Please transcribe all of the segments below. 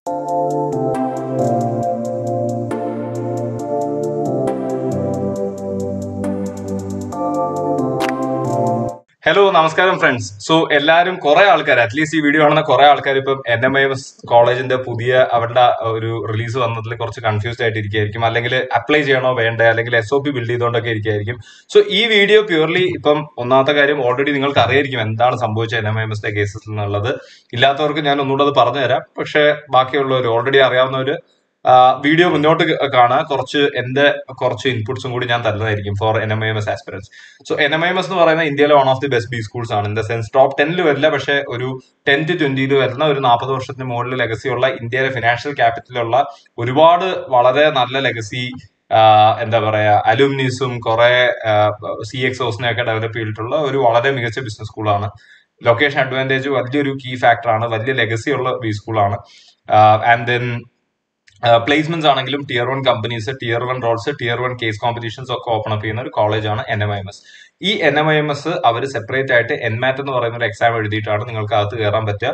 Hello നമസ്കാരം friends. So എല്ലാവരും കുറെ ആൾക്കാർ അറ്റ്ലീസ്റ്റ് ഈ വീഡിയോ കാണുന്ന കുറെ ആൾക്കാർ ഇപ്പം NMIMS കോളേജിന്റെ പുതിയ അവരുടെ ഒരു റിലീസ് വന്നതിൽ കുറച്ച് കൺഫ്യൂസ്ഡ് ആയിട്ട് ഇരിക്കുകയായിരിക്കും, അല്ലെങ്കിൽ അപ്ലൈ ചെയ്യണോ വേണ്ടേ, അല്ലെങ്കിൽ SOP ബിൽഡ് ചെയ്തുകൊണ്ടൊക്കെ ഇരിക്കുകയായിരിക്കും. സോ ഈ വീഡിയോ പ്യൂർലി ഇപ്പം ഒന്നാമത്തെ കാര്യം ഓൾറെഡി നിങ്ങൾക്ക് അറിയായിരിക്കും എന്താണ് സംഭവിച്ചത് NMIMS കേസസ് എന്നുള്ളത്. ഇല്ലാത്തവർക്ക് ഞാൻ ഒന്നുകൂടെ അത് പറഞ്ഞുതരാം. പക്ഷെ ബാക്കിയുള്ളവർ ഓൾറെഡി അറിയാവുന്നവര് വീഡിയോ മുന്നോട്ട് കാണാൻ കുറച്ച് ഇൻപുട്സും കൂടി ഞാൻ തരുന്നതായിരിക്കും for NMIMS aspirants. So NMIMS എന്ന് പറയുന്ന ഇന്ത്യയിലെ one of the best B schools ആണ്. ഇൻ ദ സെൻസ് ടോപ്പ് 10 വരില്ല, പക്ഷെ ഒരു 10 to 20 വരുന്ന ഒരു 40 വർഷത്തിന് മുകളിൽ ലെഗസിയുള്ള ഇന്ത്യയിലെ ഫിനാൻഷ്യൽ ക്യാപിറ്റലുള്ള ഒരുപാട് വളരെ നല്ല ലെഗസി എന്താ പറയാ അലുമിനീസും കുറെ CXOസിനെ ഒക്കെ ഡെവലപ്പ് ചെയ്തിട്ടുള്ള ഒരു വളരെ മികച്ച ബിസിനസ് സ്കൂളാണ്. ലൊക്കേഷൻ അഡ്വാൻറ്റേജ് വലിയൊരു കീ ഫാക്ടറാണ്. വലിയ ലെഗസി ഉള്ള ബി സ്കൂളാണ്. ആൻഡ് ദെൻ പ്ലേസ്മെന്റ്സ് ആണെങ്കിലും Tier 1 companies, Tier 1 roles, Tier 1 case competitions ഒക്കെ ഓപ്പൺ അപ്പ് ചെയ്യുന്ന ഒരു കോളേജാണ് NMIMS. ഈ NMIMS അവർ സെപ്പറേറ്റ് ആയിട്ട് NMAT എന്ന് പറയുന്ന ഒരു എക്സാം എഴുതിയിട്ടാണ് നിങ്ങൾക്ക് അകത്ത് കയറാൻ പറ്റുക.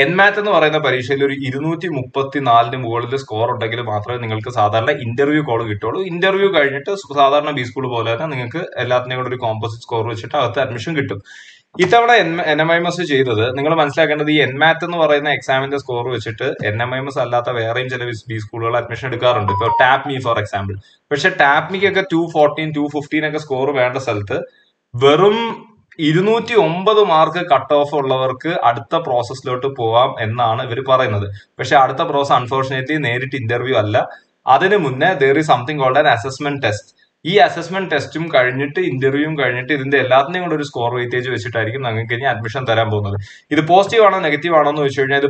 NMAT എന്ന് പറയുന്ന പരീക്ഷയിൽ ഒരു 234 മുകളിൽ സ്കോർ ഉണ്ടെങ്കിൽ മാത്രമേ നിങ്ങൾക്ക് സാധാരണ ഇന്റർവ്യൂ കോൾ കിട്ടുള്ളൂ. ഇന്റർവ്യൂ കഴിഞ്ഞിട്ട് സാധാരണ ബി സ്കൂൾ പോലെ തന്നെ നിങ്ങൾക്ക് എല്ലാത്തിനെയും കൂടെ ഒരു കോമ്പോസിറ്റ് സ്കോർ വെച്ചിട്ട് അകത്ത് അഡ്മിഷൻ കിട്ടും. ഇത്തവണ NMIMS ചെയ്തത്, നിങ്ങൾ മനസ്സിലാക്കേണ്ടത്, ഈ NMAT എന്ന് പറയുന്ന എക്സാമിന്റെ സ്കോർ വെച്ചിട്ട് NMIMS അല്ലാത്ത വേറെയും ചില ബി സ്കൂളുകൾ അഡ്മിഷൻ എടുക്കാറുണ്ട്. ഇപ്പോൾ ടാപ്മി ഫോർ എക്സാമ്പിൾ. പക്ഷെ ടാപ്മിക്കൊക്കെ 214, 215 ഒക്കെ സ്കോർ വേണ്ട സ്ഥലത്ത് വെറും 209 മാർക്ക് കട്ട് ഓഫ് ഉള്ളവർക്ക് അടുത്ത പ്രോസസ്സിലോട്ട് പോവാം എന്നാണ് ഇവർ പറയുന്നത്. പക്ഷെ അടുത്ത പ്രോസസ് അൺഫോർച്ചുനേറ്റ്ലി നേരിട്ട് ഇന്റർവ്യൂ അല്ല. അതിന് മുന്നേ there is something called an assessment test. ഈ അസസ്മെന്റ് ടെസ്റ്റും കഴിഞ്ഞിട്ട് ഇന്റർവ്യൂവും കഴിഞ്ഞിട്ട് ഇതിന്റെ എല്ലാത്തിനെയും കൂടെ ഒരു സ്കോർ വെയിറ്റേജ് വെച്ചിട്ടായിരിക്കും നിങ്ങൾക്ക് ഇനി അഡ്മിഷൻ തരാൻ പോകുന്നത്. ഇത് പോസിറ്റീവ് ആണോ നെഗറ്റീവ് ആണോ എന്ന് വെച്ച് കഴിഞ്ഞാൽ ഇത്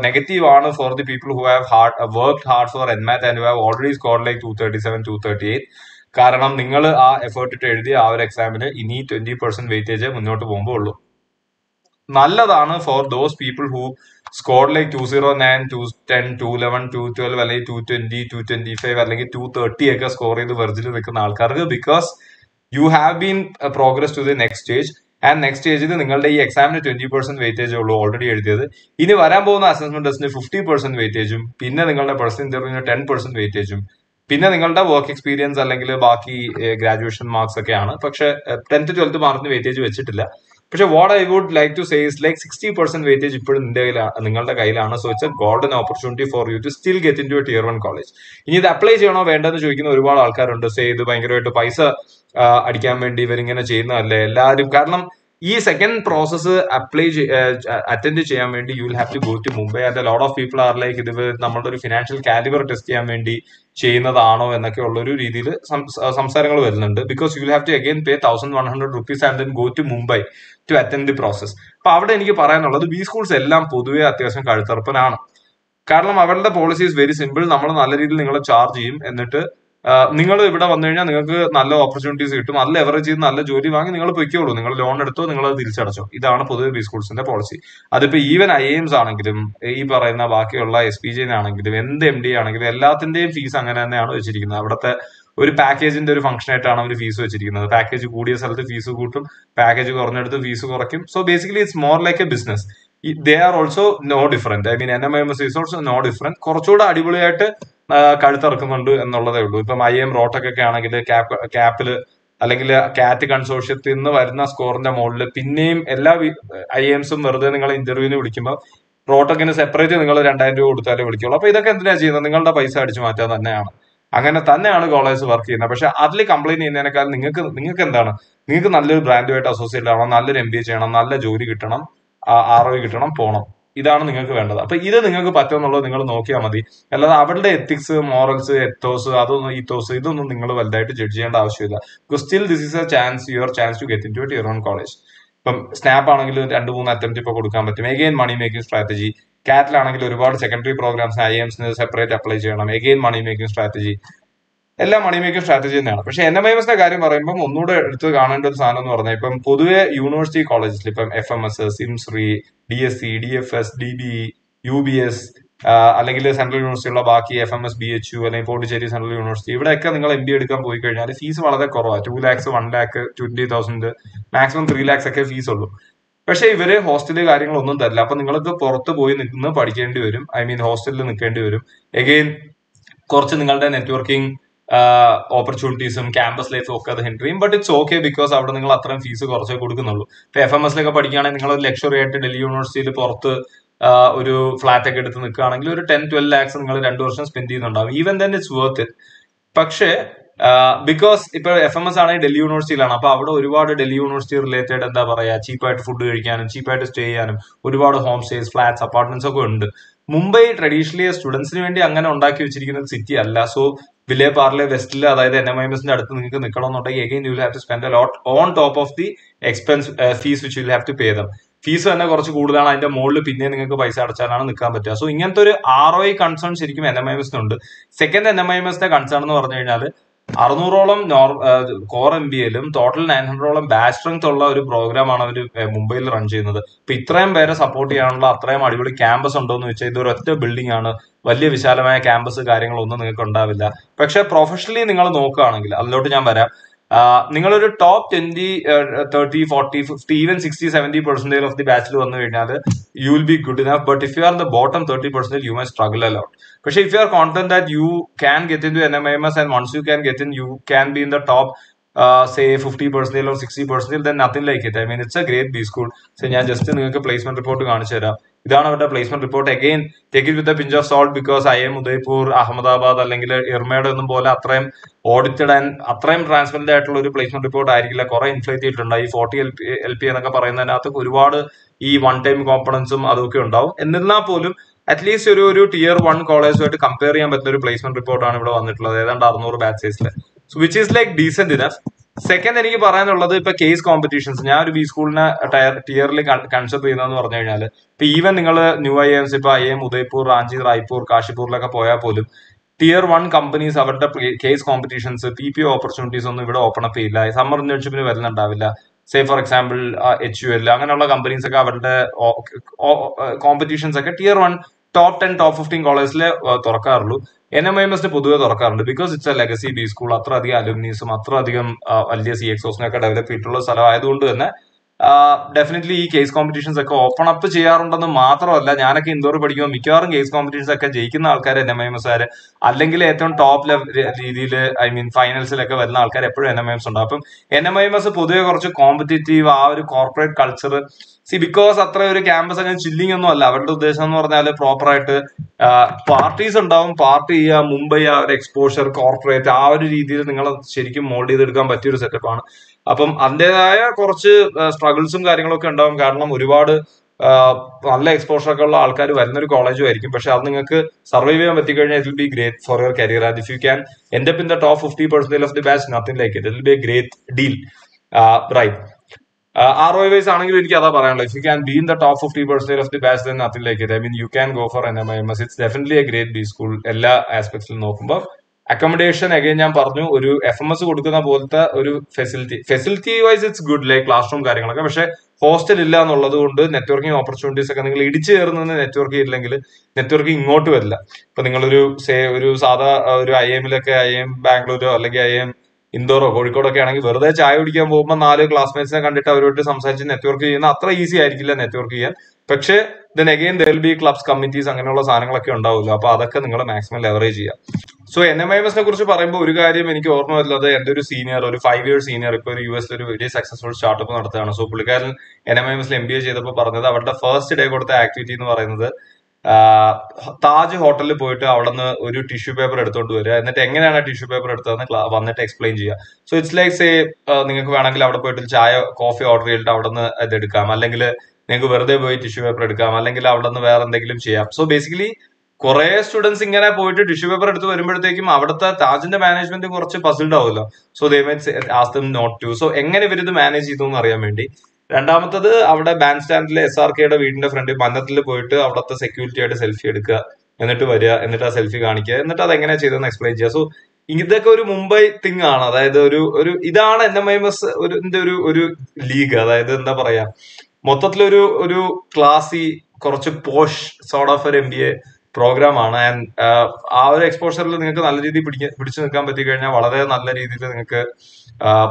നെഗറ്റീവ് ആണ് for the people who have worked hard for NMAT and who have already scored like 237, 238. കാരണം നിങ്ങൾ ആ എഫേർട്ട് ഇട്ട് എഴുതിയ ആ ഒരു എക്സാമിന് ഇനി 20% വെയിറ്റേജ് മുന്നോട്ട് പോകുമ്പോൾ ഉള്ളൂ. നല്ലതാണ് for those people who scored like 209, 210, 211, 212 അല്ലെങ്കിൽ 220, 225 അല്ലെങ്കിൽ 230 ഒക്കെ സ്കോർ ചെയ്ത് വെർജിൽ നിൽക്കുന്ന ആൾക്കാർക്ക്, because you have been progress to the next stage. And next സ്റ്റേജിൽ നിങ്ങളുടെ ഈ എക്സാമിന് 20% വെയിറ്റേജ് ഉള്ളൂ ഓൾറെഡി എഴുതിയത്. ഇനി വരാൻ പോകുന്ന അസസ്മെന്റ് ടെസ്റ്റിന് 50% വെയിറ്റേജും, പിന്നെ നിങ്ങളുടെ പേഴ്സണൽ ഇന്റർവ്യൂവിന് 10% വെയിറ്റേജും, പിന്നെ നിങ്ങളുടെ വർക്ക് എക്സ്പീരിയൻസ് അല്ലെങ്കിൽ ബാക്കി ഗ്രാജുവേഷൻ മാർക്സ് ഒക്കെയാണ്. പക്ഷെ 10th to 12th മാർക്കിന് വെയിറ്റേജ് വെച്ചിട്ടില്ല. പക്ഷെ what I would like to say is like 60% weightage ഇപ്പോഴും നിങ്ങളുടെ കയ്യിലാണ്. So it's a golden opportunity for you to still get in to a Tier 1 college. ഇനി ഇത് അപ്ലൈ ചെയ്യണോ വേണ്ടെന്ന് ചോദിക്കുന്ന ഒരുപാട് ആൾക്കാരുണ്ട്. സേ ഇത് ഭയങ്കരമായിട്ട് പൈസ അടിക്കാൻ വേണ്ടി ഇവരിങ്ങനെ ചെയ്യുന്നതല്ലേ എല്ലാവരും. കാരണം ഈ സെക്കൻഡ് പ്രോസസ്സ് അറ്റൻഡ് ചെയ്യാൻ വേണ്ടി you will have to go to Mumbai. And lot of people are like ഇത് നമ്മുടെ ഒരു ഫിനാൻഷ്യൽ കാലിബർ ടെസ്റ്റ് ചെയ്യാൻ വേണ്ടി ചെയ്യുന്നതാണോ എന്നൊക്കെ ഉള്ള ഒരു രീതിയിൽ സംസാരങ്ങൾ വരുന്നുണ്ട്. Because you will have to again pay 1100 rupees and then go to Mumbai to attend the process. അപ്പൊ അവിടെ എനിക്ക് പറയാനുള്ളത്, ബി സ്കൂൾസ് എല്ലാം പൊതുവെ അത്യാവശ്യം കഴുത്തറപ്പനാണ്. കാരണം അവരുടെ പോളിസി ഇസ് വെരി സിമ്പിൾ. നമ്മൾ നല്ല രീതിയിൽ നിങ്ങളെ ചാർജ് ചെയ്യും, എന്നിട്ട് നിങ്ങൾ ഇവിടെ വന്നു കഴിഞ്ഞാൽ നിങ്ങൾക്ക് നല്ല ഓപ്പർച്യൂണിറ്റീസ് കിട്ടും, നല്ല ലെവറേജ് ചെയ്ത് നല്ല ജോലി വാങ്ങി നിങ്ങൾ പൊയ്ക്കോളൂ, നിങ്ങൾ ലോൺ എടുത്തോ, നിങ്ങൾ അത് തിരിച്ചടച്ചോ. ഇതാണ് പൊതുവെ ബി സ്കൂൾസിന്റെ പോളിസി. അതിപ്പോ ഈവൻ IIMs ആണെങ്കിലും ഈ പറയുന്ന ബാക്കിയുള്ള SPJ ആണെങ്കിലും എന്ത് MD ആണെങ്കിലും എല്ലാത്തിന്റെയും ഫീസ് അങ്ങനെ തന്നെയാണ് വെച്ചിരിക്കുന്നത്. അവിടുത്തെ ഒരു പാക്കേജിന്റെ ഒരു ഫംഗ്ഷൻ ആയിട്ടാണ് അവർ ഫീസ് വെച്ചിരിക്കുന്നത്. പാക്കേജ് കൂടിയ സ്ഥലത്ത് ഫീസ് കൂട്ടും, പാക്കേജ് കുറഞ്ഞെടുത്ത് ഫീസ് കുറയ്ക്കും. So basically it's more like a business. They are also no different. I mean NMIMS is also no different. കുറച്ചുകൂടെ അടിപൊളിയായിട്ട് കഴുത്തിറക്കുന്നുണ്ട് എന്നുള്ളതേ ഉള്ളൂ. ഇപ്പം IIM റോട്ടക് ഒക്കെ ആണെങ്കിൽ ക്യാപ്പില് അല്ലെങ്കിൽ കാറ്റ് കൺസോർഷ്യത്തിൽ നിന്ന് വരുന്ന സ്കോറിന്റെ മുകളിൽ പിന്നെയും എല്ലാ IIMസും വെറുതെ നിങ്ങളെ ഇന്റർവ്യൂവിന് വിളിക്കുമ്പോൾ റോട്ടക്കിന് സെപ്പറേറ്റ് നിങ്ങൾ 2000 രൂപ കൊടുത്താലേ വിളിക്കുള്ളൂ. അപ്പൊ ഇതൊക്കെ എന്തിനാ ചെയ്യുന്നത്? നിങ്ങളുടെ പൈസ അടിച്ചു മാറ്റാൻ തന്നെയാണ്. അങ്ങനെ തന്നെയാണ് കോളേജ് വർക്ക് ചെയ്യുന്നത്. പക്ഷെ അതിൽ കംപ്ലൈന്റ് ചെയ്യുന്നതിനേക്കാൾ നിങ്ങൾക്ക് എന്താണ്, നിങ്ങൾക്ക് നല്ലൊരു ബ്രാൻഡുമായിട്ട് അസോസിയേറ്റ് ആവണം, നല്ലൊരു MBA ചെയ്യണം, നല്ല ജോലി കിട്ടണം, ROI കിട്ടണം, പോണം. ഇതാണ് നിങ്ങൾക്ക് വേണ്ടത്. അപ്പൊ ഇത് നിങ്ങൾക്ക് പറ്റുമെന്നുള്ളത് നിങ്ങൾ നോക്കിയാൽ മതി. അല്ലാതെ അവരുടെ എത്തിക്സ്, മോറൽസ്, എത്തോസ്, ഈത്തോസ് ഇതൊന്നും നിങ്ങൾ വലുതായിട്ട് ജഡ്ജ് ചെയ്യേണ്ട ആവശ്യമില്ല. Because still this is a chance, your chance to get in to a Tier 1 college. ഇപ്പം സ്നാപ്പ് ആണെങ്കിൽ 2-3 അറ്റംപ്റ്റ് ഇപ്പൊ കൊടുക്കാൻ പറ്റും. Again money making strategy. കാറ്റിലാണെങ്കിൽ ഒരുപാട് സെക്കൻഡറി പ്രോഗ്രാംസ് IIMസിന് സെപ്പറേറ്റ് അപ്ലൈ ചെയ്യണം. Again money making strategy. എല്ലാം മണി മേക്കിംഗ് സ്ട്രാറ്റജി തന്നെയാണ്. പക്ഷെ NMIMSന്റെ കാര്യം പറയുമ്പോൾ ഒന്നുകൂടെ എടുത്ത് കാണേണ്ട ഒരു സാധനം എന്ന് പറഞ്ഞാൽ, ഇപ്പം പൊതുവെ യൂണിവേഴ്സിറ്റി കോളേജിൽ ഇപ്പം FMS, സിംസ്രി, DSC, DFS, DBE, UBS അല്ലെങ്കിൽ സെൻട്രൽ യൂണിവേഴ്സിറ്റിയുള്ള ബാക്കി FMS, BHU അല്ലെങ്കിൽ പോണ്ടിച്ചേരി സെൻട്രൽ യൂണിവേഴ്സിറ്റി, ഇവിടെയൊക്കെ നിങ്ങൾ MBA എടുക്കാൻ പോയി കഴിഞ്ഞാൽ ഫീസ് വളരെ കുറവാണ്. 2 lakhs, 1 lakh, 20,000, മാക്സിമം 3 lakhs ഒക്കെ ഫീസ് ഉള്ളൂ. പക്ഷെ ഇവര് ഹോസ്റ്റല് കാര്യങ്ങളൊന്നും തരില്ല. അപ്പൊ നിങ്ങൾക്ക് പുറത്ത് പോയി നിന്ന് പഠിക്കേണ്ടി വരും. ഐ മീൻ ഹോസ്റ്റലിൽ നിൽക്കേണ്ടി വരും. എഗെയിൻ കുറച്ച് നിങ്ങളുടെ നെറ്റ്വർക്കിംഗ് ഓപ്പർച്യൂണിറ്റീസും ക്യാമ്പസ് ലൈഫും ഒക്കെ അത് ഹിൻഡർ ചെയ്യും. ബട്ട് ഇറ്റ്സ് ഓക്കെ ബിക്കോസ് അവിടെ നിങ്ങൾ അത്രയും ഫീസ് കുറച്ചേ കൊടുക്കുന്നുള്ളൂ. ഇപ്പൊ FMSലൊക്കെ പഠിക്കുകയാണെങ്കിൽ നിങ്ങൾ ഒരു ലക്ഷറി ആയിട്ട് ഡൽഹി യൂണിവേഴ്സിറ്റിയിൽ പുറത്ത് ഒരു ഫ്ലാറ്റ് ഒക്കെ എടുത്ത് നിൽക്കുകയാണെങ്കിൽ ഒരു 10-12 lakhs നിങ്ങൾ 2 വർഷം സ്പെൻഡ് ചെയ്യുന്നുണ്ടാവും. Even then it's worth it. പക്ഷേ ബിക്കോസ് ഇപ്പൊ FMS ആണെങ്കിൽ ഡൽഹി യൂണിവേഴ്സിറ്റിയിലാണ്. അപ്പൊ അവിടെ ഒരുപാട് ഡൽഹി യൂണിവേഴ്സിറ്റി റിലേറ്റഡ് എന്താ പറയാ ചീപ്പായിട്ട് ഫുഡ് കഴിക്കാനും ചീപ്പായിട്ട് സ്റ്റേ ചെയ്യാനും ഒരുപാട് ഹോം സ്റ്റേസ്, ഫ്ലാറ്റ്സ്, അപ്പാർട്ട്മെന്റ്സ് ഒക്കെ ഉണ്ട്. മുംബൈ ട്രഡീഷണലി സ്റ്റുഡൻസിന് വേണ്ടി അങ്ങനെ ഉണ്ടാക്കി വെച്ചിരിക്കുന്ന സിറ്റി അല്ല. സോ വിലേ പാർലെ വെസ്റ്റിൽ, അതായത് NMIMSന്റെ അടുത്ത് നിങ്ങൾക്ക് നിൽക്കണമെന്നുണ്ടെങ്കിൽ again you will have to spend a lot on top of the expense fees which you will have to pay them. Fees തന്നെ കുറച്ച് കൂടുതലാണ്. അതിന്റെ മുകളിൽ പിന്നെ നിങ്ങൾക്ക് പൈസ അടച്ചാലാണ് നിൽക്കാൻ പറ്റുക. സോ ഇങ്ങനത്തെ ഒരു ROI കൺസേൺ ശരിക്കും NMIMSനുണ്ട്. സെക്കൻഡ് NMIMSന്റെ കൺസേൺ എന്ന് പറഞ്ഞു കഴിഞ്ഞാൽ 600ഓളം കോർ MBAയിലും ടോട്ടൽ 900ഓളം ബാച്ച് സ്ട്രെങ്ത് ഉള്ള ഒരു പ്രോഗ്രാമാണ് അവർ മുംബൈയിൽ റൺ ചെയ്യുന്നത്. ഇപ്പൊ ഇത്രയും പേരെ സപ്പോർട്ട് ചെയ്യാനുള്ള അത്രയും അടിപൊളി ക്യാമ്പസ് ഉണ്ടോ എന്ന് വെച്ചാൽ ഇതൊരു ഒറ്റ ബിൽഡിംഗ് ആണ്. വലിയ വിശാലമായ ക്യാമ്പസ് കാര്യങ്ങളൊന്നും നിങ്ങൾക്ക് ഉണ്ടാവില്ല. പക്ഷെ പ്രൊഫഷണലി നിങ്ങൾ നോക്കുകയാണെങ്കിൽ അതിലോട്ട് ഞാൻ വരാം. നിങ്ങളൊരു ടോപ്പ് 20, 30, 40, 50, ഈവൻ 60-70% ഓഫ് ദി ബാച്ചിൽ വന്നു കഴിഞ്ഞാൽ you will be good enough. But if you are the bottom 30%, you may struggle a lot. പക്ഷെ if you are confident that you can get in to NMIMS and once you can get in, you can be in the top say 50% or 60%, then nothing like it. I mean, it's a great B school. So ഞാൻ just നിങ്ങൾക്ക് placement report കാണിച്ചു തരാം. ഇതാണ് അവരുടെ placement report. Again take it with a pinch of salt because IIM Udaipur, Ahmedabad അല്ലെങ്കിൽ ഇർമയുടെ ഒന്നും പോലെ അത്രയും ഓഡിറ്റഡ് ആൻഡ് അത്രയും ട്രാൻസ്പെറന്റ് ആയിട്ടുള്ള ഒരു പ്ലേസ്മെന്റ് റിപ്പോർട്ട് ആയിരിക്കില്ല. കുറെ ഇൻഫ്ലേറ്റ് ചെയ്തിട്ടുണ്ട്. ഈ 40 LP എന്നൊക്കെ പറയുന്നതിനകത്ത് ഒരുപാട് ഈ വൺ ടൈം കോമ്പണൻസും അതൊക്കെ ഉണ്ടാവും. എന്നിരുന്നാൽ പോലും അറ്റ്ലീസ്റ്റ് ഒരു Tier 1 കോളേജുമായിട്ട് കമ്പയർ ചെയ്യാൻ പറ്റുന്ന ഒരു പ്ലേസ്മെന്റ് റിപ്പോർട്ടാണ് ഇവിടെ വന്നിട്ടുള്ളത്. ഏതാണ്ട് 600 ബാച്ച് സൈസിൽ, which is like decent enough. Second എനിക്ക് പറയാനുള്ളത് ഇപ്പൊ കേസ് കോമ്പറ്റീഷൻസ്. ഞാൻ ഒരു ബി സ്കൂളിനെ ടിയറിൽ കൺസിഡർ ചെയ്യുന്നതെന്ന് പറഞ്ഞു കഴിഞ്ഞാൽ ഇപ്പൊ ഈവൻ നിങ്ങൾ ന്യൂ IIMs ഇപ്പൊ IIM ഉദയ്പൂർ, റാഞ്ചി, റായ്പൂർ, കാശിപൂരിലൊക്കെ പോയാൽ പോലും Tier 1 കമ്പനീസ് അവരുടെ കേസ് കോമ്പറ്റീഷൻസ്, PPO ഓപ്പർച്യൂണിറ്റീസ് ഒന്നും ഇവിടെ ഓപ്പൺ അപ്പ് ചെയ്യില്ല. സമ്മർ ഇന്റേൺഷിപ്പിന് വരുന്നുണ്ടാവില്ല. സേ ഫോർ എക്സാമ്പിൾ HUL അങ്ങനെയുള്ള കമ്പനീസ് ഒക്കെ അവരുടെ കോമ്പറ്റീഷൻസ് ഒക്കെ Tier 1, ടോപ്പ് 10, ടോപ്പ് 15 കോളേജിലെ തുറക്കാറുള്ളൂ. NMIMS പൊതുവെ തുറക്കാറുണ്ട് because it's a legacy B school. അത്ര അധികം അലുമിനീസും അത്ര അധികം വലിയ CXOസിനൊക്കെ ഡെവലപ്പ് ചെയ്തിട്ടുള്ള സ്ഥലമായതുകൊണ്ട് തന്നെ ഡെഫിനറ്റ്ലി ഈ കേസ് കോമ്പറ്റീഷൻസ് ഒക്കെ ഓപ്പൺ അപ്പ് ചെയ്യാറുണ്ടെന്ന് മാത്രമല്ല, ഞാനൊക്കെ ഇൻഡോർ പഠിക്കുമ്പോൾ മിക്കവാറും കേസ് കോമ്പറ്റീഷൻസ് ഒക്കെ ജയിക്കുന്ന ആൾക്കാർ NMIMSകാര്, അല്ലെങ്കിൽ ഏറ്റവും ടോപ്പ് രീതിയിൽ ഐ മീൻ ഫൈനൽസിലൊക്കെ വരുന്ന ആൾക്കാർ എപ്പോഴും NMIMS ഉണ്ടാവും. അപ്പം NMIMS പൊതുവെ കുറച്ച് കോമ്പറ്റീറ്റീവ്, ആ ഒരു കോർപ്പറേറ്റ് കൾച്ചർ ബിക്കോസ് അത്ര ഒരു ക്യാമ്പസ് അങ്ങനെ ചില്ലിങ് ഒന്നും അല്ല. അവരുടെ ഉദ്ദേശം എന്ന് പറഞ്ഞാൽ പ്രോപ്പറായിട്ട് പാർട്ടീസ് ഉണ്ടാവും, പാർട്ടി ചെയ്യുക, മുംബൈ ആ ഒരു എക്സ്പോഷർ, കോർപ്പറേറ്റ് ആ ഒരു രീതിയിൽ നിങ്ങൾ ശരിക്കും മോൾഡ് ചെയ്തെടുക്കാൻ പറ്റിയ ഒരു സെറ്റപ്പാണ്. അപ്പം അതിൻ്റെതായ കുറച്ച് സ്ട്രഗിൾസും കാര്യങ്ങളൊക്കെ ഉണ്ടാവും. കാരണം ഒരുപാട് നല്ല എക്സ്പോഷർ ഒക്കെ ഉള്ള ആൾക്കാർ വരുന്നൊരു കോളേജും ആയിരിക്കും. പക്ഷെ അത് നിങ്ങൾക്ക് സർവൈവ് ചെയ്യാൻ പറ്റിക്കഴിഞ്ഞാൽ it will be great for your career. And if you can end up in the top 50% of the batch, nothing like it will be a great deal, right? ROI wise ആണെങ്കിലും എനിക്ക് അതാ പറയാനുള്ളത്. If you can be in the top 50% of the batch, then nothing like it. I mean, you can go for NMIMS. It's definitely a great B school എല്ലാ ആസ്പെക്ട്സിലും നോക്കുമ്പോൾ. Accommodation again ഞാൻ പറഞ്ഞു, ഒരു FMS കൊടുക്കുന്ന പോലത്തെ ഒരു facility vice it's good, like class room കാര്യങ്ങളൊക്കെ. പക്ഷെ ഹോസ്റ്റൽ ഇല്ല എന്നുള്ളത് കൊണ്ട് നെറ്റ്വർക്കിംഗ് ഓപ്പർച്യൂണിറ്റീസ് ഒക്കെ നിങ്ങൾ ഇടിച്ചു കയറുന്നതിന് നെറ്റ്വർക്ക് ചെയ്തില്ലെങ്കിൽ നെറ്റ്വർക്കിംഗ് ഇങ്ങോട്ട് വരില്ല. ഇപ്പൊ നിങ്ങളൊരു ഒരു സാധാ ഒരു IIM ബാംഗ്ലൂരോ അല്ലെങ്കിൽ IIM ഇൻഡോറോ കോഴിക്കോടോ ഒക്കെ ആണെങ്കിൽ വെറുതെ ചായ കുടിക്കാൻ പോകുമ്പോൾ 4 ക്ലാസ്മേറ്റ്സിനെ കണ്ടിട്ട് അവരോട്ട് സംസാരിച്ച് നെറ്റ്വർക്ക് ചെയ്യുന്ന അത്ര ഈസി ആയിരിക്കില്ല നെറ്റ്വർക്ക് ചെയ്യാൻ. പക്ഷേ then again there will be clubs, committees, അങ്ങനെയുള്ള സാധനങ്ങളൊക്കെ ഉണ്ടാവുമല്ലോ. അപ്പൊ അതൊക്കെ നിങ്ങൾ മാക്സിമം ലെവറേജ് ചെയ്യാം. സോ NMIMSനെ കുറിച്ച് പറയുമ്പോൾ ഒരു കാര്യം എനിക്ക് ഓർമ്മ വരുന്നത്, എന്റെ ഒരു സീനിയർ, ഒരു 5 year സീനിയർ, ഇപ്പൊ ഒരു US ഒരു വെരി സക്സസ്ഫുൾ സ്റ്റാർട്ടപ്പ് നടത്തുകയാണ്. സോ പുള്ളിക്കാരൻ NMIMSൽ MBA ചെയ്തപ്പോൾ പറഞ്ഞത് അവരുടെ ഫസ്റ്റ് ഡേ കൊടുത്ത ആക്ടിവിറ്റി എന്ന് പറയുന്നത് താജ് ഹോട്ടലിൽ പോയിട്ട് അവിടെ നിന്ന് ഒരു ടിഷ്യൂ പേപ്പർ എടുത്തോണ്ട് വരിക, എന്നിട്ട് എങ്ങനെയാണ് ടിഷ്യൂ പേപ്പർ എടുത്തതെന്ന് വന്നിട്ട് എക്സ്പ്ലെയിൻ ചെയ്യുക. സോ ഇറ്റ്സ് ലൈക്ക് സേ നിങ്ങൾക്ക് വേണമെങ്കിൽ അവിടെ പോയിട്ട് ചായ, കോഫി ഓർഡർ ചെയ്തിട്ട് അവിടെ നിന്ന് ഇത് എടുക്കാം, അല്ലെങ്കിൽ നിങ്ങൾക്ക് വെറുതെ പോയി ടിഷ്യൂ പേപ്പർ എടുക്കാം, അല്ലെങ്കിൽ അവിടെ നിന്ന് വേറെ എന്തെങ്കിലും ചെയ്യാം. സോ ബേസിക്കലി കുറെ സ്റ്റുഡൻസ് ഇങ്ങനെ പോയിട്ട് ടിഷ്യൂ പേപ്പർ എടുത്ത് വരുമ്പോഴത്തേക്കും അവിടുത്തെ താജിന്റെ മാനേജ്മെന്റ് കുറച്ച് പസിൽഡ് ആവുമല്ലോ. So they might ask them not to. So എങ്ങനെ ഇവരിത് മാനേജ് ചെയ്തു എന്ന് അറിയാൻ വേണ്ടി. രണ്ടാമത്തത്, അവിടെ ബാൻഡ് സ്റ്റാൻഡിലെ SRKയുടെ വീടിന്റെ ഫ്രണ്ട് മന്നത്തിൽ പോയിട്ട് അവിടുത്തെ സെക്യൂരിറ്റി ആയിട്ട് സെൽഫി എടുക്കുക, എന്നിട്ട് വരിക, എന്നിട്ട് ആ സെൽഫി കാണിക്കുക, എന്നിട്ട് അത് എങ്ങനെയാ ചെയ്തതെന്ന് എക്സ്പ്ലെയിൻ ചെയ്യുക. സോ ഇതൊക്കെ ഒരു മുംബൈ തിങ് ആണ്. അതായത് ഒരു ഇതാണ് NMIMS ഒരു ലീഗ്. അതായത് എന്താ പറയാ, മൊത്തത്തിലൊരു ക്ലാസി, കുറച്ച് പോഷ് സോർട്ട് ഓഫ് ഒരു MBA പ്രോഗ്രാം ആണ്. ആൻഡ് ആ ഒരു എക്സ്പോഷറിൽ നിങ്ങൾക്ക് നല്ല രീതിയിൽ പിടിച്ചു നിൽക്കാൻ പറ്റി കഴിഞ്ഞാൽ വളരെ നല്ല രീതിയിൽ നിങ്ങൾക്ക്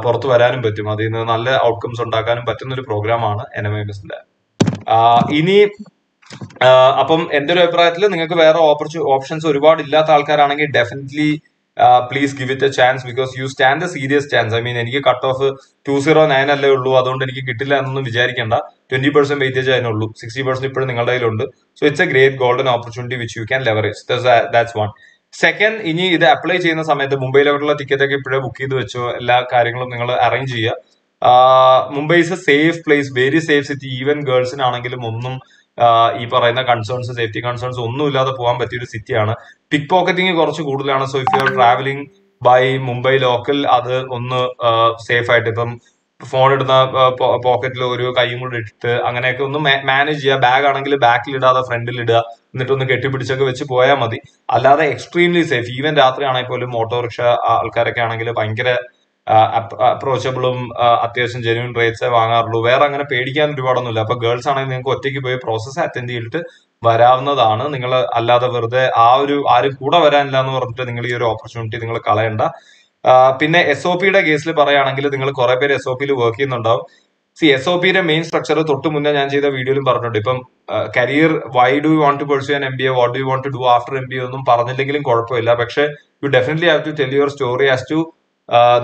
പുറത്തു വരാനും പറ്റും. അതിൽ നിന്ന് നല്ല ഔട്ട്കംസ് ഉണ്ടാക്കാനും പറ്റുന്ന ഒരു പ്രോഗ്രാമാണ് NMIMSന്റെ. ഇനി അപ്പം എന്റെ ഒരു അഭിപ്രായത്തിൽ നിങ്ങൾക്ക് വേറെ ഓപ്ഷൻസ് ഒരുപാട് ഇല്ലാത്ത ആൾക്കാരാണെങ്കിൽ definitely please give it A chance, because you stand A serious chance. I mean എനിക്ക് കട്ട് ഓഫ് 209 അല്ലേ ഉള്ളൂ, അതുകൊണ്ട് എനിക്ക് കിട്ടില്ല എന്നൊന്നും വിചാരിക്കേണ്ട. 20% വെയിറ്റേജ് അതിനുള്ളൂ, 60% ഇപ്പോഴും നിങ്ങളുടെ കയ്യിലുണ്ട്. So it's A great golden opportunity which you can leverage. That's one. Second, ഇനി ഇത് അപ്ലൈ ചെയ്യുന്ന സമയത്ത് മുംബൈയിലോട്ടുള്ള ടിക്കറ്റ് ഒക്കെ ഇപ്പോഴേ ബുക്ക് ചെയ്ത് വെച്ചോ, എല്ലാ കാര്യങ്ങളും നിങ്ങൾ അറേഞ്ച് ചെയ്യുക. Mumbai is a safe place, very safe city. Even ഗേൾസിനാണെങ്കിലും ഒന്നും ഈ പറയുന്ന കൺസേൺസ്, സേഫ്റ്റി കൺസേൺസ് ഒന്നും ഇല്ലാതെ പോകാൻ പറ്റിയ ഒരു സിറ്റിയാണ്. പിക് പോക്കറ്റിംഗ് കുറച്ച് കൂടുതലാണ്. So if you are travelling by Mumbai local, അത് ഒന്ന് സേഫ് ആയിട്ട്, ഇപ്പം ഫോൺ ഇടുന്ന പോക്കറ്റിൽ ഒരു കൈയും കൂടെ ഇട്ടിട്ട് അങ്ങനെയൊക്കെ ഒന്ന് മാനേജ് ചെയ്യുക. ബാഗ് ആണെങ്കിൽ ബാക്കിൽ ഇടാതെ ഫ്രണ്ടിൽ ഇടുക, എന്നിട്ടൊന്ന് കെട്ടിപ്പിടിച്ചൊക്കെ വെച്ച് പോയാൽ മതി. അല്ലാതെ എക്സ്ട്രീംലി സേഫ്. ഈവൻ രാത്രി ആണെങ്കിൽ പോലും ഓട്ടോറിക്ഷ ആൾക്കാരൊക്കെ ആണെങ്കിൽ ഭയങ്കര അപ്രോച്ചബിളും അത്യാവശ്യം ജെന്യൂൻ റേറ്റ്സേ വാങ്ങാറുള്ളൂ. വേറെ അങ്ങനെ പേടിക്കാൻ ഒരുപാടൊന്നുമില്ല. അപ്പൊ ഗേൾസ് ആണെങ്കിൽ നിങ്ങൾക്ക് ഒറ്റയ്ക്ക് പോയി പ്രോസസ്സ് അറ്റൻഡ് ചെയ്തിട്ട് വരാവുന്നതാണ്. നിങ്ങൾ അല്ലാതെ വെറുതെ ആരും കൂടെ വരാനില്ല എന്ന് പറഞ്ഞിട്ട് നിങ്ങൾ ഈ ഒരു ഓപ്പർച്യൂണിറ്റി നിങ്ങൾ കളയണ്ട. പിന്നെ SOPയുടെ കേസിൽ പറയുകയാണെങ്കിൽ നിങ്ങൾ കുറെ പേര് SOPയിൽ വർക്ക് ചെയ്യുന്നുണ്ടാവും. SOPയുടെ മെയിൻ സ്ട്രക്ചർ തൊട്ട് മുന്നേ ഞാൻ ചെയ്ത വീഡിയോയിലും പറഞ്ഞിട്ടുണ്ട്. ഇപ്പം career, why do you want to pursue an MBA, what do you want to do after MBA ഒന്നും പറഞ്ഞില്ലെങ്കിലും കുഴപ്പമില്ല. പക്ഷെ you definitely have to tell your story as to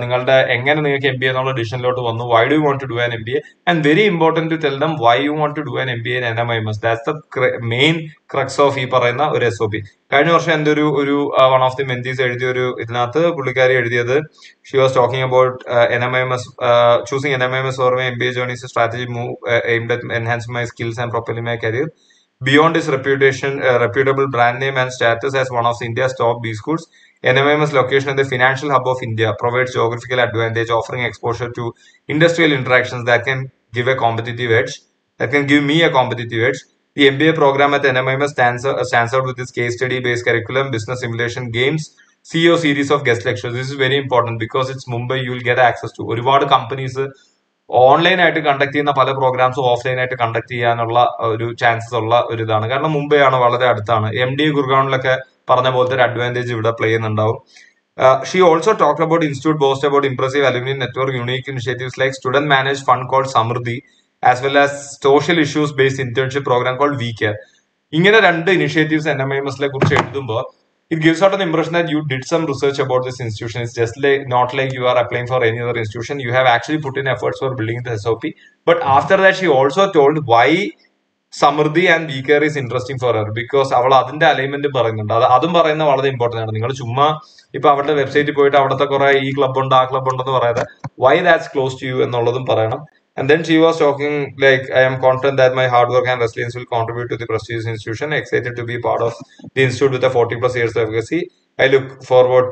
നിങ്ങളുടെ എങ്ങനെ നിങ്ങൾക്ക് MBA എന്നുള്ള ഡിസിഷനിലോട്ട് വന്നു, why do you want to do an MBA, and very important to tell them why you want to do an MBA in NMIMS. That's the main crux of ഈ പറയുന്ന ഒരു SOP. കഴിഞ്ഞ വർഷം എന്റെ ഒരു വൺ ഓഫ് ദി മെന്റീസ് എഴുതിയ ഒരു ഇതിനകത്ത് പുള്ളിക്കാരി എഴുതിയത്, she was talking about NMIMS, choosing NMIMS for my MBA journey is a strategy move aimed at enhancing my skills and propelling my career. Beyond its reputable brand name and status as one of India's top B schools, NMIMS location in the financial hub of India provides geographical advantage, offering exposure to industrial interactions that can give me a competitive edge. The MBA program at NMIMS stands out with its case study-based curriculum, business simulation, games, CEO series of guest lectures. This is very important because it's Mumbai. You will get access to ഒരുപാട് companies online ആയിട്ട് conduct ചെയ്യുന്ന പല പ്രോഗ്രാംസും offline ആയിട്ട് conduct ചെയ്യാനുള്ള ഒരു chances ഉള്ള ഒരു ഇതാണ്. കാരണം മുംബൈ ആണ്, വളരെ അടുത്താണ്. MD ഗുർഗാണിലൊക്കെ പറഞ്ഞ പോലത്തെ ഒരു അഡ്വാൻറ്റേജ് ഇവിടെ പ്ലേ ചെയ്യുന്നുണ്ടാവും. She also talked about Institute boast about impressive alumni network, unique initiatives like student managed fund called Samruddhi, as well as social issues based internship program called VCare. ഇങ്ങനെ രണ്ട് initiatives NMIMSലെ കുറിച്ച് എഴുതുമ്പോൾ it gives out an impression that you did some research about this institution. It's just not like you are applying for any other institution. You have actually put in efforts for building the SOP. But after that, she also told why Samruddhi and VCare is interesting for her, because അവൾ അതിന്റെ alignment പറയുന്നുണ്ട്. അതും പറയുന്നത് വളരെ important ആണ്. നിങ്ങൾ ചുമ്മാ ഇപ്പൊ അവരുടെ വെബ്സൈറ്റിൽ പോയിട്ട് അവിടുത്തെ കുറെ ഈ ക്ലബ് ഉണ്ട് ആ ക്ലബ് ഉണ്ടെന്ന് പറയാതെ why that's close to you എന്നുള്ളതും പറയണം. And then she was talking like, I am confident that my hard work and resilience will contribute to the prestigious institution. Excited to be part of the institute with a 40+ years of legacy. I look forward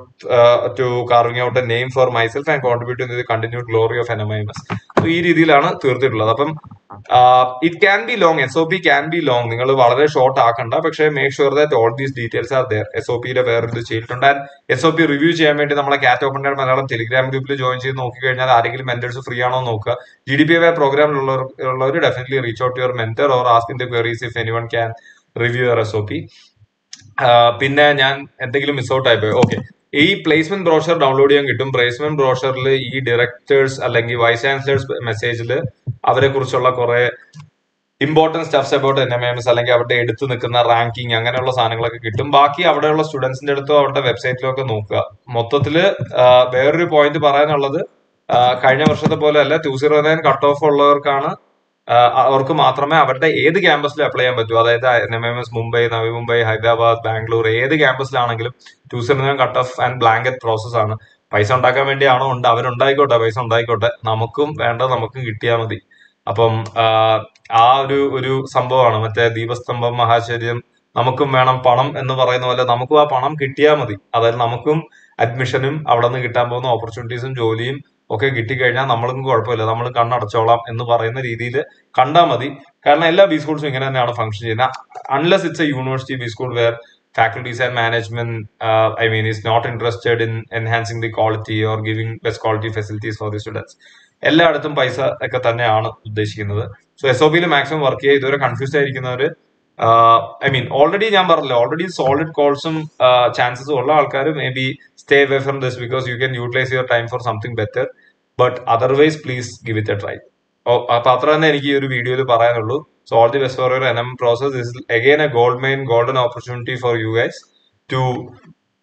to carving out a name for myself and contributing to the continued glory of NMIMS. So ഈ രീതിയിലാണ് തീർത്തിട്ടുള്ളത്. അപ്പം it can be long, SOP can be long. നിങ്ങൾ വളരെ short ആക്കണ്ട, പക്ഷേ make sure that all these details are there. SOPയിലെ വേറെ ഇത് ചെയ്തിട്ടുണ്ട്. ആൻഡ് SOP റിവ്യൂ ചെയ്യാൻ വേണ്ടി നമ്മളെ കാറ്റ് ഓപ്പൺ മലയാളം ടെലിഗ്രാം ഗ്രൂപ്പിൽ ജോയിൻ ചെയ്ത് നോക്കിക്കഴിഞ്ഞാൽ ആരെങ്കിലും മെന്റേഴ്സ് ഫ്രീ ആണോ നോക്കുക. GDPA പ്രോഗ്രാമിലുള്ളവർ definitely reach out your mentor or asking the queries if anyone can review your SOP. പിന്നെ ഞാൻ എന്തെങ്കിലും മിസ് ഔട്ട് ആയിപ്പോയി. ഓക്കെ, ഈ പ്ലേസ്മെന്റ് ബ്രോഷർ ഡൗൺലോഡ് ചെയ്യാൻ കിട്ടും. പ്ലേസ്മെന്റ് ബ്രോഷറിൽ ഈ ഡയറക്ടേഴ്സ് അല്ലെങ്കിൽ വൈസ് ചാൻസലേഴ്സ് മെസ്സേജിൽ അവരെ കുറിച്ചുള്ള കുറെ ഇമ്പോർട്ടന്റ് സ്റ്റഫ്സ് അബൌട്ട് NMIMS അല്ലെങ്കിൽ അവരുടെ എടുത്തു നിൽക്കുന്ന റാങ്കിങ് അങ്ങനെയുള്ള സാധനങ്ങളൊക്കെ കിട്ടും. ബാക്കി അവിടെയുള്ള സ്റ്റുഡൻസിന്റെ അടുത്തോ അവരുടെ വെബ്സൈറ്റിലോ ഒക്കെ നോക്കുക. മൊത്തത്തില് വേറൊരു പോയിന്റ് പറയാനുള്ളത്, കഴിഞ്ഞ വർഷത്തെ പോലെ അല്ല, 209 കട്ട് ഓഫ് ഉള്ളവർക്കാണ്, അവർക്ക് മാത്രമേ അവരുടെ ഏത് ക്യാമ്പസിലും അപ്ലൈ ചെയ്യാൻ പറ്റൂ. അതായത് NMIMS മുംബൈ, നവി മുംബൈ, ഹൈദരാബാദ്, ബാംഗ്ലൂർ, ഏത് ക്യാമ്പസിലാണെങ്കിലും 209 cut off and blanket process ആണ്. പൈസ ഉണ്ടാക്കാൻ വേണ്ടിയാണോ? ഉണ്ട്, അവരുണ്ടായിക്കോട്ടെ, പൈസ ഉണ്ടായിക്കോട്ടെ, നമുക്കും വേണ്ടത് നമുക്കും കിട്ടിയാൽ മതി. അപ്പം ആ ഒരു സംഭവമാണ് മറ്റേ ദീപസ്തംഭം മഹാചര്യം, നമുക്കും വേണം പണം എന്ന് പറയുന്ന പോലെ നമുക്കും ആ പണം കിട്ടിയാൽ മതി. അതായത് നമുക്കും അഡ്മിഷനും അവിടെ നിന്ന് കിട്ടാൻ പോകുന്ന ഓപ്പർച്യൂണിറ്റീസും ജോലിയും ഒക്കെ കിട്ടിക്കഴിഞ്ഞാൽ നമ്മൾക്കും കുഴപ്പമില്ല, നമ്മൾ കണ്ണടച്ചോളാം എന്ന് പറയുന്ന രീതിയിൽ കണ്ടാൽ മതി. കാരണം എല്ലാ ബി സ്കൂൾസും ഇങ്ങനെ തന്നെയാണ് ഫംഗ്ഷൻ ചെയ്യുന്നത്. Unless it's a university B school where faculties and management is not interested in enhancing the quality or giving best quality facilities for the students. എല്ലായിടത്തും പൈസ ഒക്കെ തന്നെയാണ് ഉദ്ദേശിക്കുന്നത്. സോ SOPയിൽ മാക്സിമം വർക്ക് ചെയ്യുക. ഇതുവരെ കൺഫ്യൂസ്ഡ് ആയിരിക്കുന്നവര് ഐ മീൻ ഓൾറെഡി ഞാൻ പറഞ്ഞല്ലോ, ഓൾറെഡി സോളിഡ് കോൾസും ചാൻസസും ഉള്ള ആൾക്കാർ maybe stay away from this because you can utilise your time for something better. But otherwise please give it a try. അപ്പൊ അത്ര തന്നെ എനിക്ക് ഈ ഒരു വീഡിയോയിൽ പറയാനുള്ളൂ. So all the best for your NM process. This is again a golden opportunity for you guys to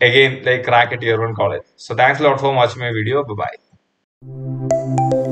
again like crack at year one college. So thanks a lot for watching my video. Bye bye.